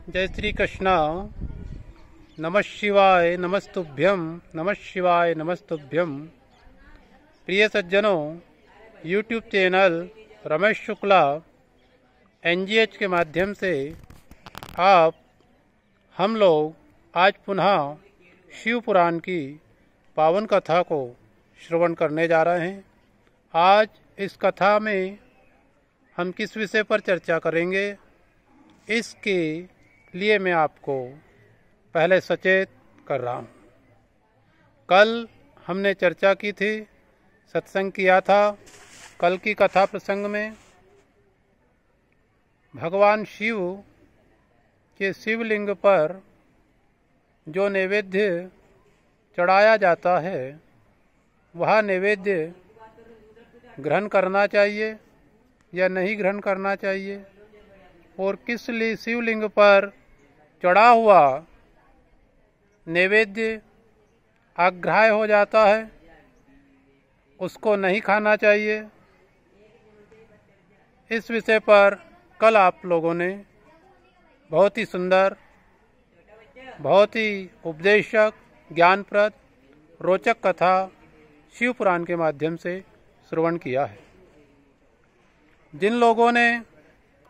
जय श्री कृष्णा। नमः शिवाय नमस्तुभ्यम, नमः शिवाय नमस्तुभ्यम। प्रिय सज्जनों, YouTube channel Ramesh Shukla NGH के माध्यम से हम लोग आज पुनः शिव पुराण की पावन कथा को श्रवण करने जा रहे हैं। आज इस कथा में हम किस विषय पर चर्चा करेंगे, इसके लिए मैं आपको पहले सचेत कर रहा हूँ। कल हमने चर्चा की थी, सत्संग किया था। कल की कथा प्रसंग में भगवान शिव के शिवलिंग पर जो नैवेद्य चढ़ाया जाता है, वह नैवेद्य ग्रहण करना चाहिए या नहीं ग्रहण करना चाहिए, और किस लिए शिवलिंग पर चढ़ा हुआ नैवेद्य अग्राह्य हो जाता है, उसको नहीं खाना चाहिए। इस विषय पर कल आप लोगों ने बहुत ही सुंदर, बहुत ही उपदेशक, ज्ञानप्रद, रोचक कथा शिव पुराण के माध्यम से श्रवण किया है। जिन लोगों ने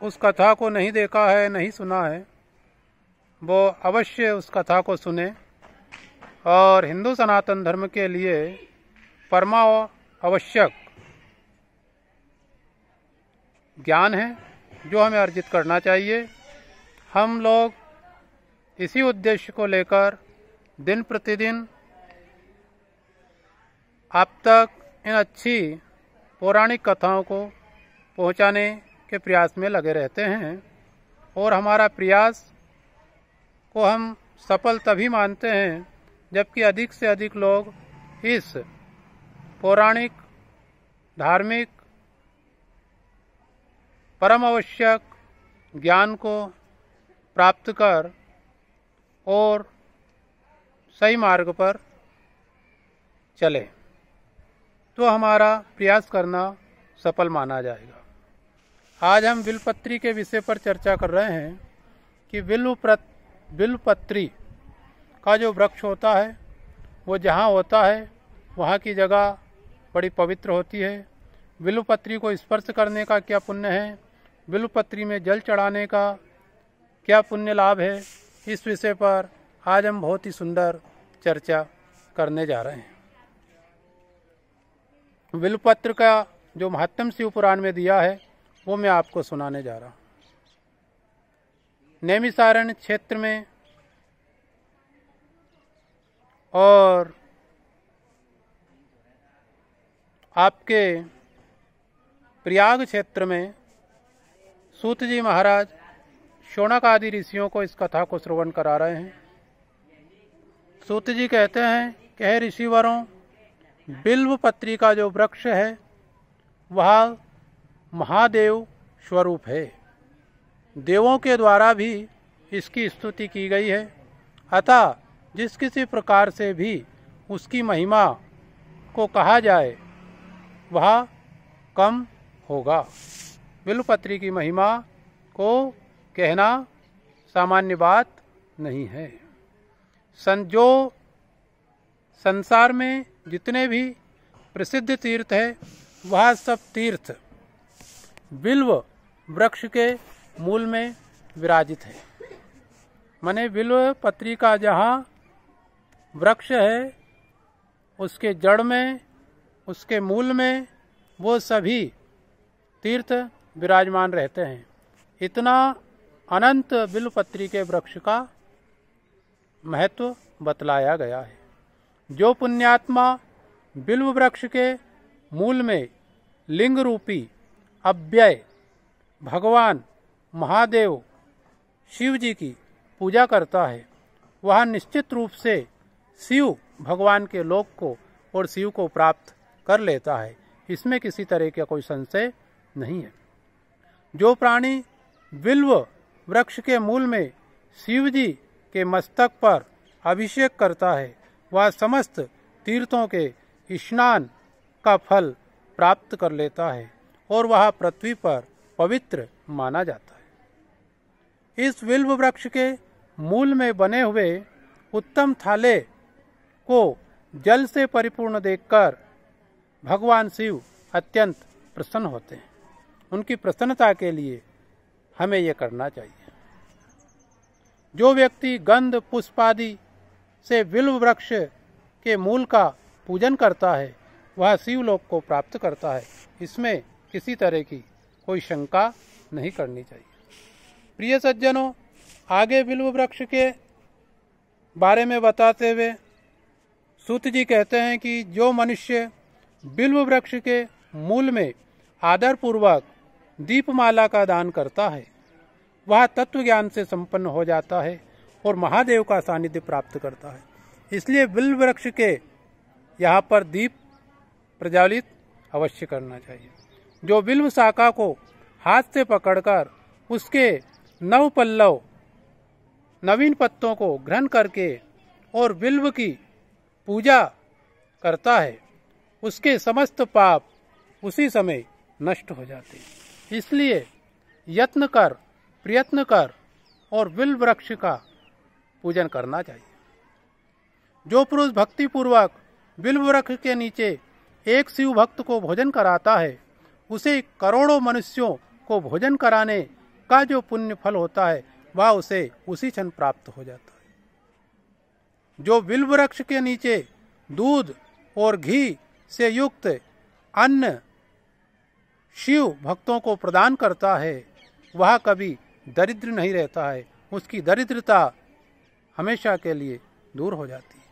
उस कथा को नहीं देखा है, नहीं सुना है, वो अवश्य उस कथा को सुने। और हिंदू सनातन धर्म के लिए परमा आवश्यक ज्ञान है जो हमें अर्जित करना चाहिए। हम लोग इसी उद्देश्य को लेकर दिन प्रतिदिन आप तक इन अच्छी पौराणिक कथाओं को पहुंचाने के प्रयास में लगे रहते हैं, और हमारा प्रयास को हम सफल तभी मानते हैं जबकि अधिक से अधिक लोग इस पौराणिक, धार्मिक, परम आवश्यक ज्ञान को प्राप्त कर और सही मार्ग पर चले, तो हमारा प्रयास करना सफल माना जाएगा। आज हम बिल्वपत्री के विषय पर चर्चा कर रहे हैं कि बिल्वपत्री का जो वृक्ष होता है, वो जहाँ होता है वहाँ की जगह बड़ी पवित्र होती है। बिल्वपत्री को स्पर्श करने का क्या पुण्य है, बिल्वपत्री में जल चढ़ाने का क्या पुण्य लाभ है, इस विषय पर आज हम बहुत ही सुंदर चर्चा करने जा रहे हैं। बिल्वपत्र का जो महात्म्य शिव पुराण में दिया है, वो मैं आपको सुनाने जा रहा हूँ। नैमिषारण्य क्षेत्र में और आपके प्रयाग क्षेत्र में सूत जी महाराज शौनक आदि ऋषियों को इस कथा को श्रवण करा रहे हैं। सूत जी कहते हैं कि हे ऋषिवरों, बिल्वपत्री का जो वृक्ष है वह महादेव स्वरूप है। देवों के द्वारा भी इसकी स्तुति की गई है, अतः जिस किसी प्रकार से भी उसकी महिमा को कहा जाए वह कम होगा। बिल्वपत्री की महिमा को कहना सामान्य बात नहीं है। जो संसार में जितने भी प्रसिद्ध तीर्थ है, वह सब तीर्थ बिल्व वृक्ष के मूल में विराजित है। माने बिल्वपत्री का जहाँ वृक्ष है, उसके जड़ में, उसके मूल में वो सभी तीर्थ विराजमान रहते हैं। इतना अनंत बिल्वपत्री के वृक्ष का महत्व बतलाया गया है। जो पुण्यात्मा बिल्व वृक्ष के मूल में लिंग रूपी अव्यय भगवान महादेव शिव जी की पूजा करता है, वह निश्चित रूप से शिव भगवान के लोक को और शिव को प्राप्त कर लेता है। इसमें किसी तरह का कोई संशय नहीं है। जो प्राणी बिल्व वृक्ष के मूल में शिव जी के मस्तक पर अभिषेक करता है, वह समस्त तीर्थों के स्नान का फल प्राप्त कर लेता है और वह पृथ्वी पर पवित्र माना जाता है। इस बिल्व वृक्ष के मूल में बने हुए उत्तम थाले को जल से परिपूर्ण देखकर भगवान शिव अत्यंत प्रसन्न होते हैं। उनकी प्रसन्नता के लिए हमें यह करना चाहिए। जो व्यक्ति गंध पुष्पादि से बिल्व वृक्ष के मूल का पूजन करता है वह शिवलोक को प्राप्त करता है। इसमें किसी तरह की कोई शंका नहीं करनी चाहिए। प्रिय सज्जनों, आगे बिल्व वृक्ष के बारे में बताते हुए सूत जी कहते हैं कि जो मनुष्य बिल्व वृक्ष के मूल में आदर पूर्वक दीपमाला का दान करता है वह तत्व ज्ञान से संपन्न हो जाता है और महादेव का सानिध्य प्राप्त करता है। इसलिए बिल्व वृक्ष के यहाँ पर दीप प्रज्वलित अवश्य करना चाहिए। जो बिल्व शाखा को हाथ से पकड़कर उसके नव पल्लव नवीन पत्तों को ग्रहण करके और बिल्व की पूजा करता है उसके समस्त पाप उसी समय नष्ट हो जाते हैं। इसलिए यत्न कर, प्रयत्न कर और बिल्व वृक्ष का पूजन करना चाहिए। जो पुरुष भक्ति पूर्वक बिल्व वृक्ष के नीचे एक शिव भक्त को भोजन कराता है उसे करोड़ों मनुष्यों को भोजन कराने का जो पुण्य फल होता है वह उसे उसी क्षण प्राप्त हो जाता है। जो बिल्व वृक्ष के नीचे दूध और घी से युक्त अन्न शिव भक्तों को प्रदान करता है वह कभी दरिद्र नहीं रहता है, उसकी दरिद्रता हमेशा के लिए दूर हो जाती है।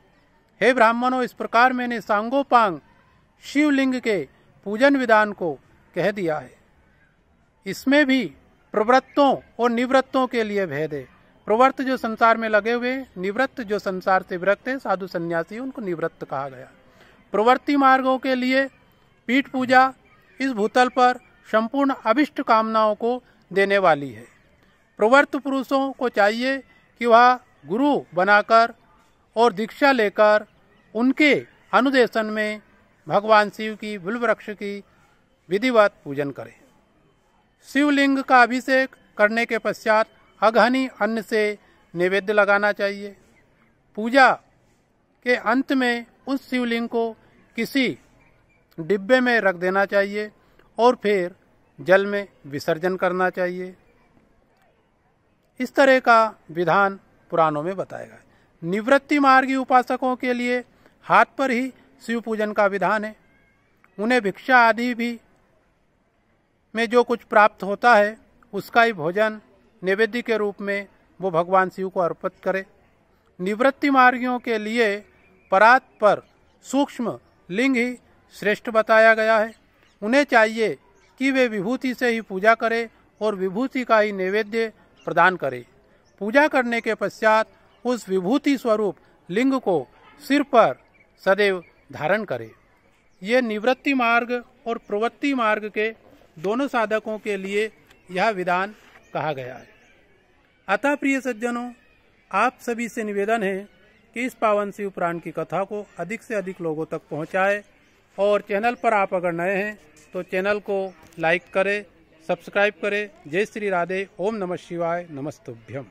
हे ब्राह्मणों, इस प्रकार मैंने सांगोपांग शिवलिंग के पूजन विधान को कह दिया है। इसमें भी प्रवृत्तों और निवृत्तों के लिए भेद है। प्रवृत्त जो संसार में लगे हुए, निवृत्त जो संसार से विरक्त है, साधु सन्यासी, उनको निवृत्त कहा गया। प्रवृत्ति मार्गों के लिए पीठ पूजा इस भूतल पर संपूर्ण अभिष्ट कामनाओं को देने वाली है। प्रवृत्त पुरुषों को चाहिए कि वह गुरु बनाकर और दीक्षा लेकर उनके अनुदेशन में भगवान शिव की बिल्व वृक्ष की विधिवत पूजन करें। शिवलिंग का अभिषेक करने के पश्चात अघहनी अन्न से नैवेद्य लगाना चाहिए। पूजा के अंत में उस शिवलिंग को किसी डिब्बे में रख देना चाहिए और फिर जल में विसर्जन करना चाहिए। इस तरह का विधान पुराणों में बताया गया है। निवृत्ति मार्गी उपासकों के लिए हाथ पर ही शिव पूजन का विधान है। उन्हें भिक्षा आदि भी में जो कुछ प्राप्त होता है उसका ही भोजन नैवेद्य के रूप में वो भगवान शिव को अर्पित करे। निवृत्ति मार्गियों के लिए परात पर सूक्ष्म लिंग ही श्रेष्ठ बताया गया है। उन्हें चाहिए कि वे विभूति से ही पूजा करें और विभूति का ही नैवेद्य प्रदान करें। पूजा करने के पश्चात उस विभूति स्वरूप लिंग को सिर पर सदैव धारण करें। ये निवृत्ति मार्ग और प्रवृत्ति मार्ग के दोनों साधकों के लिए यह विधान कहा गया है। अतः प्रिय सज्जनों, आप सभी से निवेदन है कि इस पावन शिव पुराण की कथा को अधिक से अधिक लोगों तक पहुंचाएं और चैनल पर आप अगर नए हैं तो चैनल को लाइक करें, सब्सक्राइब करें। जय श्री राधे। ओम नमः शिवाय। नमस्तुभ्यम।